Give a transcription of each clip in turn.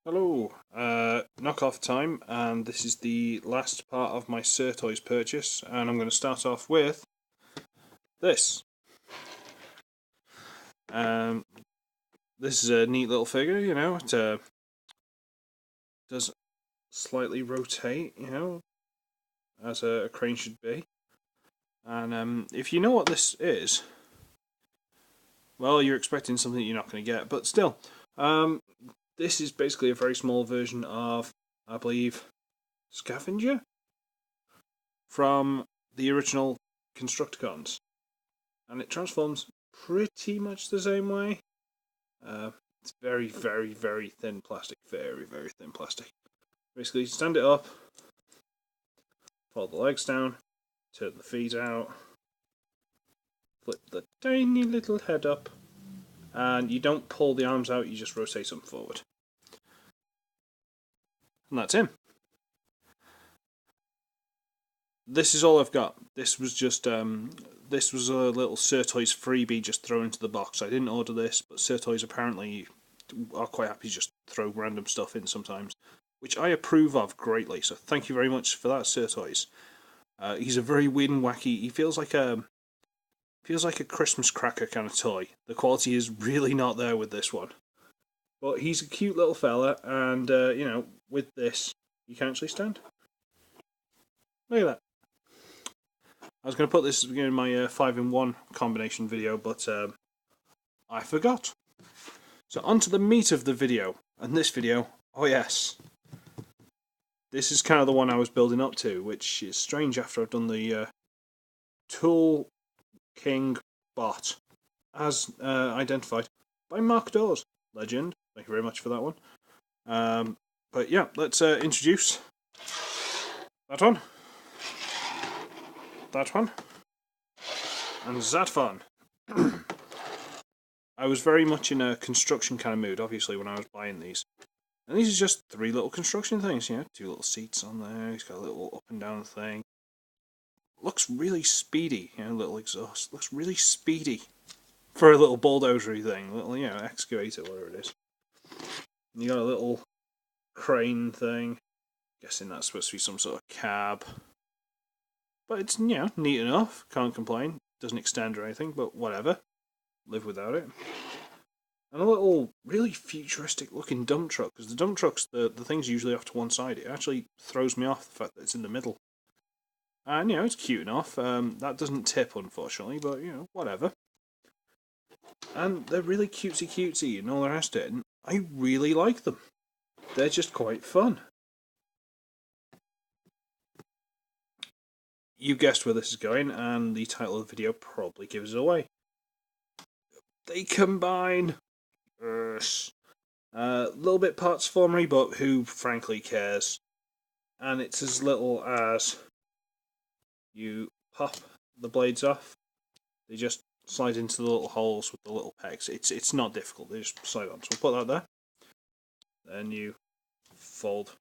Hello, knockoff time, and this is the last part of my SirToys purchase, and I'm going to start off with this. Um, this is a neat little figure, it does slightly rotate, as a crane should be. And if you know what this is, well, you're expecting something you're not going to get, but still, this is basically a very small version of, I believe, Scavenger from the original Constructicons, and it transforms pretty much the same way. It's very, very, very thin plastic, very, very thin plastic. Basically, stand it up, fold the legs down, turn the feet out, flip the tiny little head up, and you don't pull the arms out, you just rotate them forward. And that's him. This is all I've got. This was just this was a little SirToys freebie just thrown into the box. I didn't order this, but SirToys apparently are quite happy to just throw random stuff in sometimes, which I approve of greatly. So thank you very much for that, SirToys. He's a very weird and wacky. He feels like a Christmas cracker kind of toy. The quality is really not there with this one, but he's a cute little fella, and with this you can actually stand. Look at that. I was going to put this in my 5-in-1 combination video, but I forgot. So on to the meat of the video. And this video, oh yes, this is kind of the one I was building up to, which is strange after I've done the Tool King bot, as identified by Mark Dawes. Legend. Thank you very much for that one. But yeah, let's introduce that one. That one, and that one. I was very much in a construction kind of mood, obviously, when I was buying these. And these are just 3 little construction things, 2 little seats on there, he's got a little up and down thing. Looks really speedy, little exhaust. Looks really speedy for a little bulldozery thing, little, excavator, whatever it is. And you got a little crane thing. Guessing that's supposed to be some sort of cab. But it's, neat enough. Can't complain. Doesn't extend or anything, but whatever. Live without it. And a little, really futuristic looking dump truck. Because the dump trucks, the thing's usually off to one side. It actually throws me off the fact that it's in the middle. And, it's cute enough. That doesn't tip, unfortunately, but, whatever. And they're really cutesy and all the rest of it. And I really like them. They're just quite fun. You guessed where this is going, and the title of the video probably gives it away. They combine. Little bit parts formery, but who frankly cares? And it's as little as you pop the blades off. They just slide into the little holes with the little pegs. It's not difficult. They just slide on. So we'll put that there. Then you fold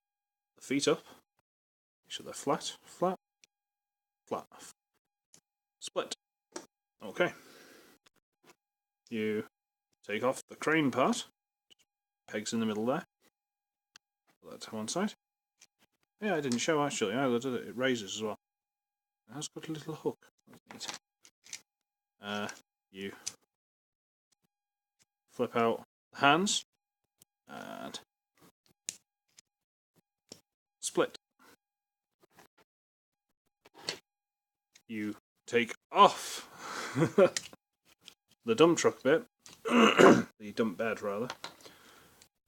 the feet up. Make sure they're flat enough. Split. Okay. You take off the crane part. Pegs in the middle there. Put that to one side. Yeah, I didn't show actually. It raises as well. It has got a little hook. That's neat. You flip out the hands and split. You take off the dump truck bit, the dump bed rather.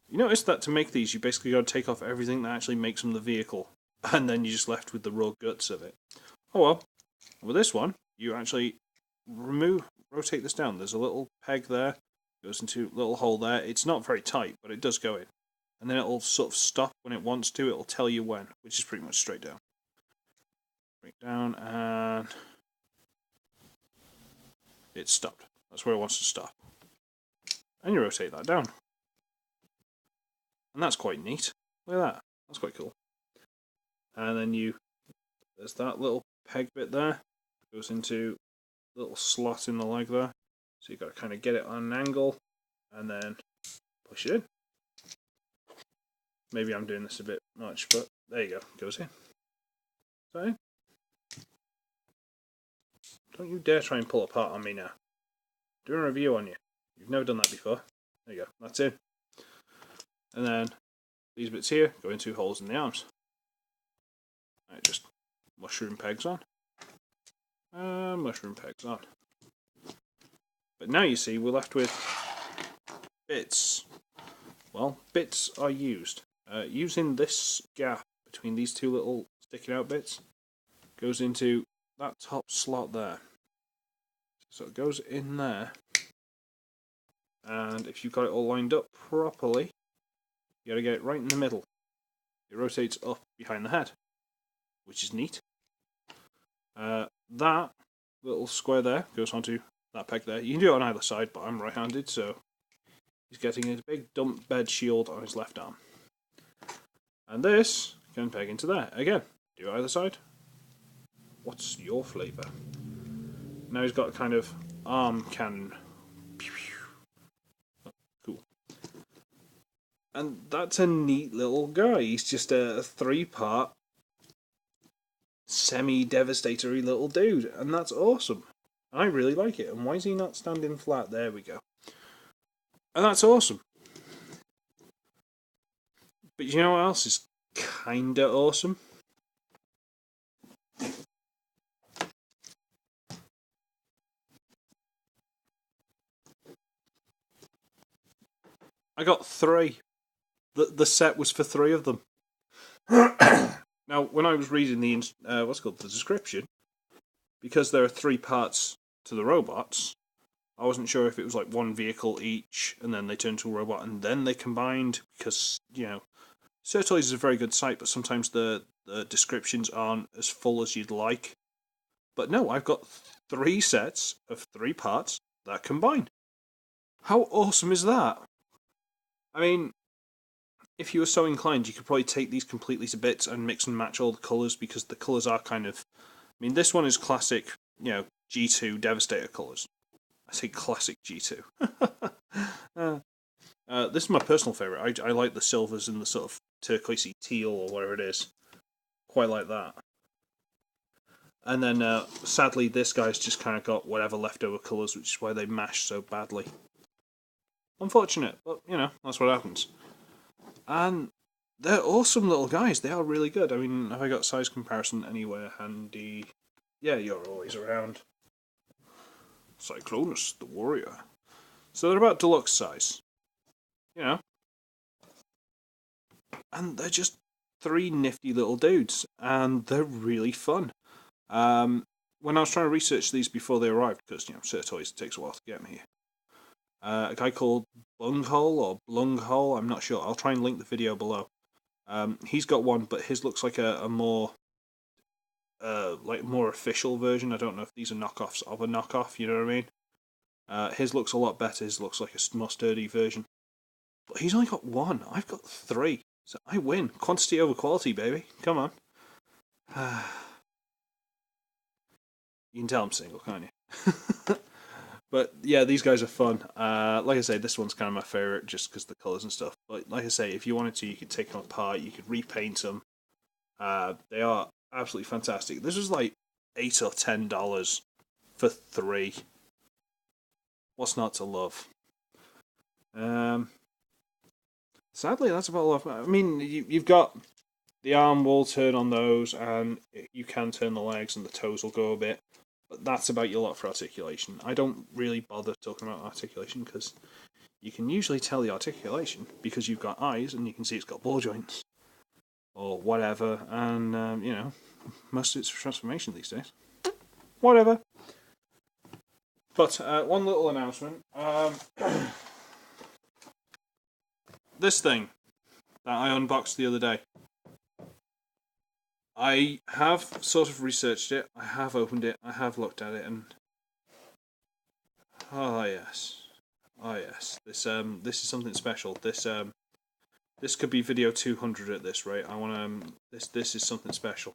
You notice that to make these, you basically got to take off everything that actually makes them the vehicle, and then you're just left with the raw guts of it. Oh well, with this one, you actually rotate this down. There's a little peg there, goes into a little hole there. It's not very tight, but it does go in. And then it'll sort of stop when it wants to. It'll tell you when, which is pretty much straight down. Straight down, and it's stopped. That's where it wants to stop. And you rotate that down. And that's quite neat. Look at that. That's quite cool. And then there's that little peg bit there. Goes into a little slot in the leg there. So you've got to kind of get it on an angle and then push it in. Maybe I'm doing this a bit much, but there you go. Goes in. So, don't you dare try and pull apart on me now. Doing a review on you. You've never done that before. There you go. That's in. And then these bits here go into holes in the arms. Right, just mushroom pegs on. Mushroom pegs on. But now you see we're left with bits. Well, bits are used. Using this gap between these two little sticking out bits goes into that top slot there. So it goes in there, and if you've got it all lined up properly, you gotta get it right in the middle. It rotates up behind the head, which is neat. That little square there goes onto that peg there. You can do it on either side, but I'm right-handed, so he's getting a big dump bed shield on his left arm. And this can peg into there. Again, do either side. What's your flavour? Now he's got a kind of arm cannon. Cool. And that's a neat little guy. He's just a 3-part, semi-devastatory little dude. And that's awesome. I really like it. And why is he not standing flat? There we go. And that's awesome. But you know what else is kinda awesome? I got 3. The set was for 3 of them. Now, when I was reading the the description, because there are 3 parts to the robots, I wasn't sure if it was like one vehicle each, and then they turned to a robot, and then they combined. Because SirToys is a very good site, but sometimes the descriptions aren't as full as you'd like. But no, I've got 3 sets of 3 parts that combine. How awesome is that? I mean, if you were so inclined, you could probably take these completely to bits and mix and match all the colours, because the colours are kind of... I mean, this one is classic, G2 Devastator colours. I say classic G2. This is my personal favourite. I like the silvers and the sort of turquoisey teal or whatever it is. Quite like that. And then, sadly, this guy's just kind of got whatever leftover colours, which is why they mash so badly. Unfortunate, but, that's what happens. And they're awesome little guys. They are really good. I mean, have I got size comparison anywhere handy? Yeah, you're always around. Cyclonus, the warrior. So they're about deluxe size. And they're just 3 nifty little dudes. And they're really fun. When I was trying to research these before they arrived, because, SirToys, it takes a while to get them here. A guy called Blunghole, I'm not sure. I'll try and link the video below. He's got one, but his looks like a more more official version. I don't know if these are knockoffs of a knockoff. You know what I mean? His looks a lot better. His looks like a more sturdy version. But he's only got 1. I've got 3, so I win. Quantity over quality, baby. Come on. You can tell I'm single, can't you? But yeah, these guys are fun. Like I say, this one's kind of my favourite just because of the colours and stuff. But like I say, if you wanted to, you could take them apart, you could repaint them. They are absolutely fantastic. This was like $8 or $10 for 3. What's not to love? Sadly, that's about all I mean, you've got the arm will turn on those, and you can turn the legs, and the toes will go a bit. But that's about your lot for articulation. I don't really bother talking about articulation because you can usually tell the articulation because you've got eyes and you can see it's got ball joints or whatever. And, most of it's for transformation these days. Whatever. But one little announcement. This thing that I unboxed the other day. I have sort of researched it, I have opened it, I have looked at it, and oh yes, this is something special. This could be video 200 at this rate. I want this is something special.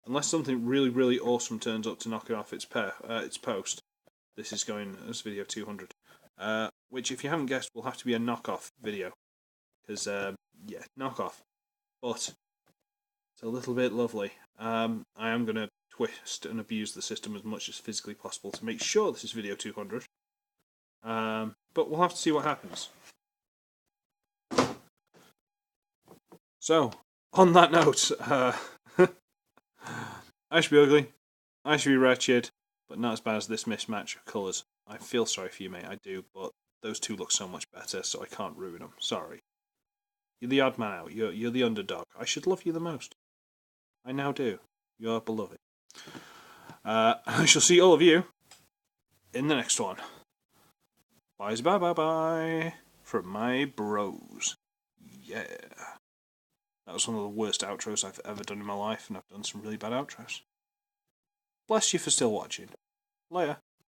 Unless something really really awesome turns up to knock it off its post, this is going as video 200. Which, if you haven't guessed, will have to be a knockoff video, because yeah, knockoff. but it's a little bit lovely. I am going to twist and abuse the system as much as physically possible to make sure this is video 200. But we'll have to see what happens. So, on that note, I should be ugly, I should be wretched, but not as bad as this mismatch of colours. I feel sorry for you, mate, I do, but those two look so much better, so I can't ruin them. Sorry. You're the odd man out, you're the underdog. I should love you the most. I now do. You're beloved. I shall see all of you in the next one. Bye bye bye bye from my bros. Yeah. That was one of the worst outros I've ever done in my life, and I've done some really bad outros. Bless you for still watching. Later.